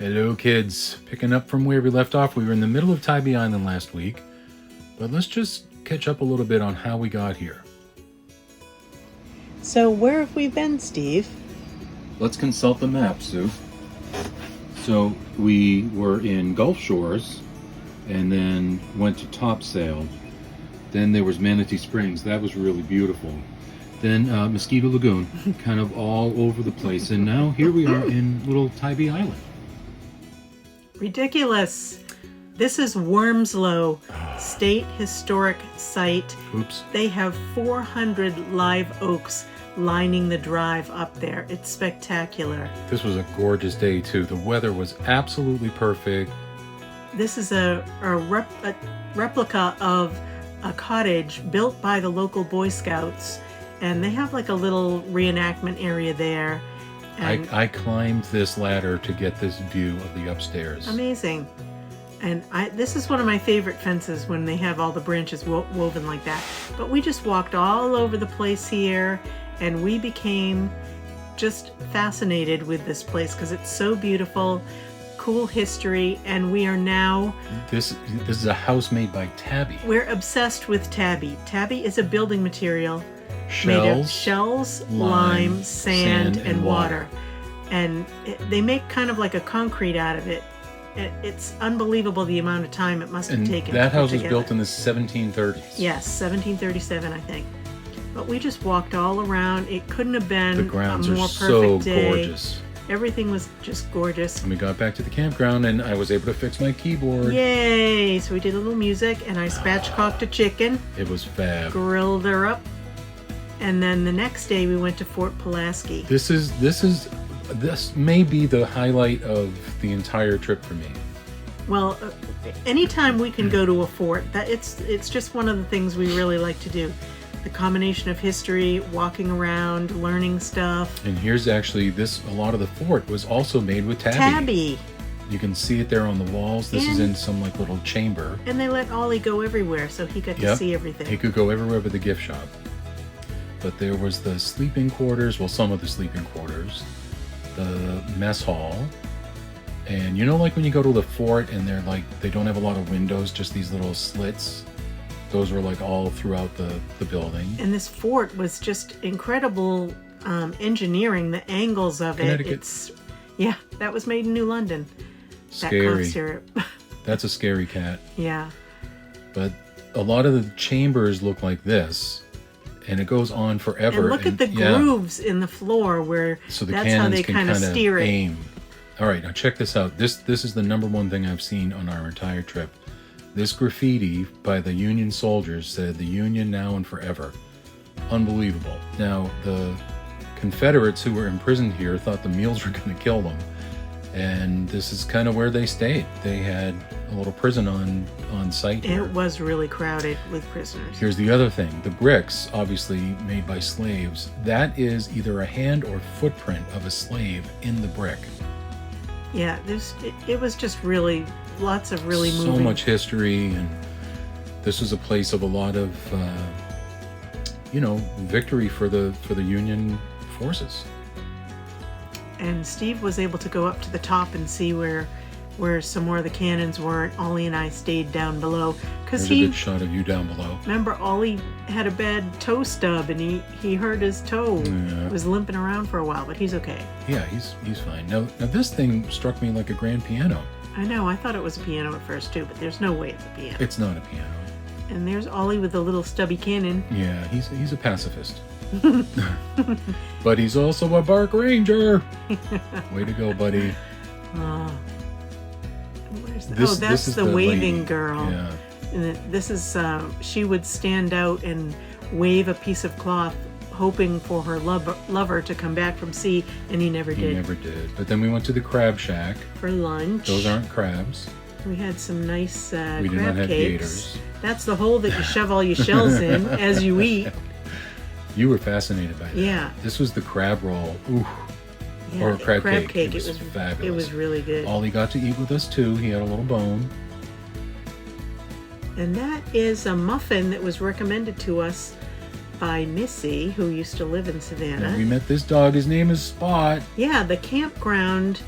Hello, kids. Picking up from where we left off, we were in the middle of Tybee Island last week, but let's just catch up a little bit on how we got here. So where have we been, Steve? Let's consult the map, Sue. So we were in Gulf Shores, and then went to Topsail. Then there was Manatee Springs. That was really beautiful. Then Mosquito Lagoon, kind of all over the place. And now here we are in little Tybee Island. Ridiculous. This is Wormslow State Historic Site. Oops. They have 400 live oaks lining the drive up there. It's spectacular. This was a gorgeous day, too. The weather was absolutely perfect. This is a replica of a cottage built by the local Boy Scouts, and they have like a little reenactment area there. And I climbed this ladder to get this view of the upstairs. amazing. And this is one of my favorite fences when they have all the branches woven like that. But we just walked all over the place here, and we became just fascinated with this place because it's so beautiful, cool history, and we are now... This is a house made by Tybee. We're obsessed with Tybee. Tybee is a building material made of shells, lime, sand, and water. And they make kind of like a concrete out of it. It's unbelievable the amount of time it must have taken. That house was built in the 1730s. Yes, 1737, I think. But we just walked all around. It couldn't have been The grounds a are more so perfect day. gorgeous. Everything was just gorgeous. And we got back to the campground, and I was able to fix my keyboard. Yay! So we did a little music, and I spatchcocked a chicken, It was fab. grilled her up, and then the next day we went to Fort Pulaski. This may be the highlight of the entire trip for me. Well, anytime we can go to a fort, it's just one of the things we really like to do. The combination of history, walking around, learning stuff. And here's actually a lot of the fort was also made with Tybee. Tybee. You can see it there on the walls. This is in some like little chamber. And they let Ollie go everywhere, so he got to see everything. He could go everywhere but the gift shop. But there was the sleeping quarters, well, some of the sleeping quarters, the mess hall, and like when you go to the fort and they're like, they don't have a lot of windows, just these little slits. Those were like all throughout the building. And this fort was just incredible engineering, the angles of it. That was made in New London. Scary. That cough syrup. That's a scary cat. Yeah. But a lot of the chambers look like this, and it goes on forever. And look at the grooves in the floor where so the that's how they kind of steer it. Aim. All right, now check this out. This is the number one thing I've seen on our entire trip. This graffiti by the Union soldiers said, "The Union now and forever." Unbelievable. Now, the Confederates who were imprisoned here thought the meals were going to kill them. And this is kind of where they stayed. They had a little prison on site here. It was really crowded with prisoners. Here's the other thing. The bricks, obviously made by slaves, that is either a hand or footprint of a slave in the brick. Yeah, it was just really, lots of really moving. So much history, and this was a place of a lot of, victory for the Union forces. And Steve was able to go up to the top and see where some more of the cannons weren't. Ollie and I stayed down below because There's a good shot of you down below. Remember, Ollie had a bad toe stub and he hurt his toe. Yeah. He was limping around for a while, but he's okay. Yeah, he's fine. Now this thing struck me like a grand piano. I know. I thought it was a piano at first too, but there's no way it's a piano. It's not a piano. And there's Ollie with the little stubby cannon. Yeah, he's a pacifist. But he's also a bark ranger. Way to go, buddy. Where's that? This that's is the waving lady. girl. Yeah. And this is, she would stand out and wave a piece of cloth hoping for her lover to come back from sea, and he never did. He never did. But then we went to the crab shack. For lunch. Those aren't crabs. We had some nice We crab did not have cakes. Gators. That's the hole that you shove all your shells in as you eat. You were fascinated by that. Yeah. This was the crab roll. Ooh. Yeah, or a crab cake. It was was fabulous. It was really good. Ollie got to eat with us too. He had a little bone. And that is a muffin that was recommended to us by Missy, who used to live in Savannah. And we met this dog. His name is Spot. Yeah, the campground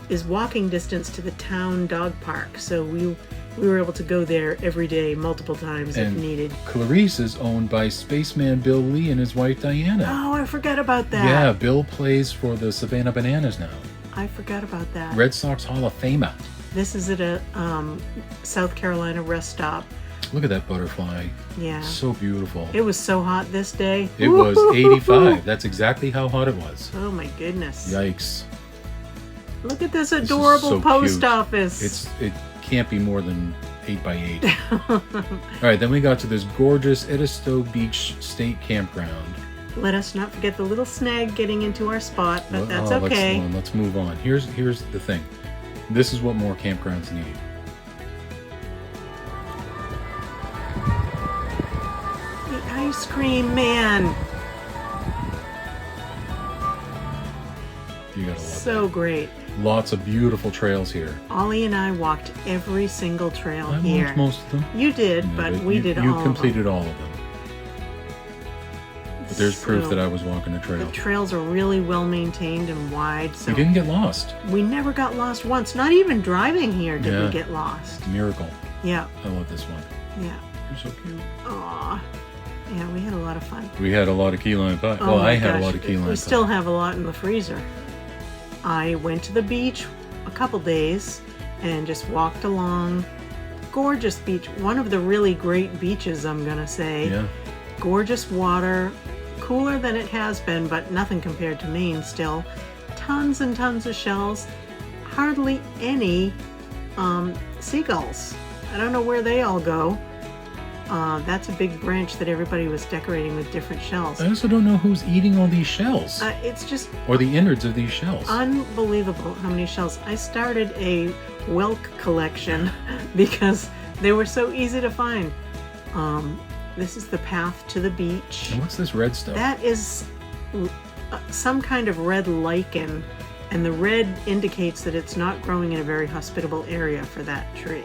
is walking distance to the town dog park. So we were able to go there every day, multiple times if needed. Clarice is owned by Spaceman Bill Lee and his wife Diana. Oh, I forgot about that. Yeah, Bill plays for the Savannah Bananas now. I forgot about that. Red Sox Hall of Famer. This is at a South Carolina rest stop. Look at that butterfly. Yeah. So beautiful. It was so hot this day. It was 85. That's exactly how hot it was. Oh my goodness. Yikes. Look at this adorable so post cute. office. It can't be more than 8 by 8. All right, then we got to this gorgeous Edisto Beach State Campground. Let us not forget the little snag getting into our spot, but that's okay. Let's move on. Here's the thing. This is what more campgrounds need. The ice cream man. You gotta love So that. great. Lots of beautiful trails here. Ollie and I walked every single trail I here. walked most of them. You did, Yeah, but we did all You of them. completed all of them. But there's proof that I was walking a trail. The trails are really well maintained and wide, so We didn't get lost. we never got lost once. Not even driving here did Yeah. we get lost. Miracle. Yeah, I love this one. yeah. You're so cute. Aw. Yeah, we had a lot of fun. We had a lot of key lime pie. Oh Well, my I had a gosh, lot of key lime pie. We still have a lot in the freezer. I went to the beach a couple days and just walked along. Gorgeous beach. One of the really great beaches, I'm gonna say. Yeah. Gorgeous water. Cooler than it has been, but nothing compared to Maine still. Tons and tons of shells. Hardly any seagulls. I don't know where they all go. That's a big branch that everybody was decorating with different shells. I also don't know who's eating all these shells. It's just Or the innards of these shells. unbelievable how many shells. I started a whelk collection because they were so easy to find. This is the path to the beach. And what's this red stuff? That is some kind of red lichen, and the red indicates that it's not growing in a very hospitable area for that tree.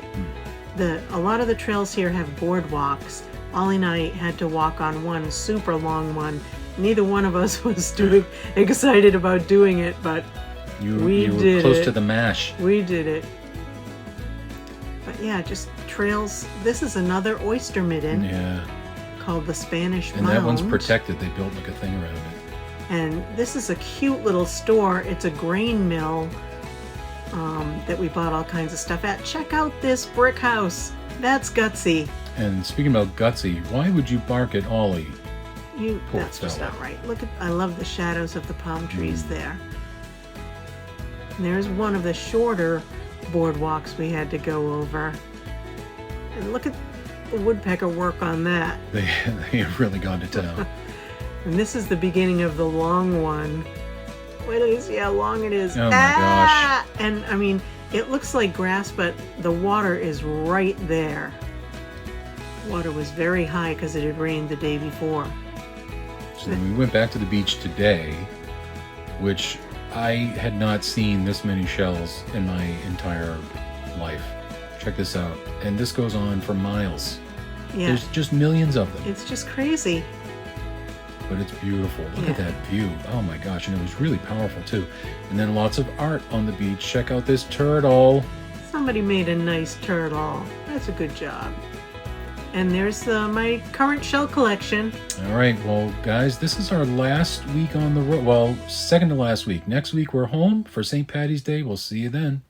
A lot of the trails here have boardwalks. Ollie and I had to walk on one super long one. Neither one of us was too excited about doing it, but you we were did close it. to the mash. We did it. But yeah, just trails. This is another oyster midden Yeah. called the Spanish And Mound. that one's protected. They built like a thing around it. And this is a cute little store. It's a grain mill that we bought all kinds of stuff at. Check out this brick house. That's gutsy. And speaking about gutsy, why would you bark at Ollie? Poor That's just fella. not right. I love the shadows of the palm trees there. And there's one of the shorter boardwalks we had to go over. And look at the woodpecker work on that. They have really gone to town. And this is the beginning of the long one. Wait till you see how long it is. Oh my gosh. And I mean, it looks like grass, but the water is right there. Water was very high because it had rained the day before. So then we went back to the beach today, which I had not seen this many shells in my entire life. Check this out. And this goes on for miles. Yeah, There's just millions of them. it's just crazy. But it's beautiful. Look at Yeah. that view. Oh my gosh. And it was really powerful too. And then lots of art on the beach. Check out this turtle. Somebody made a nice turtle. That's a good job. And there's my current shell collection. All right. Well, guys, this is our last week on the road. Well, second to last week. Next week, we're home for St. Patty's Day. We'll see you then.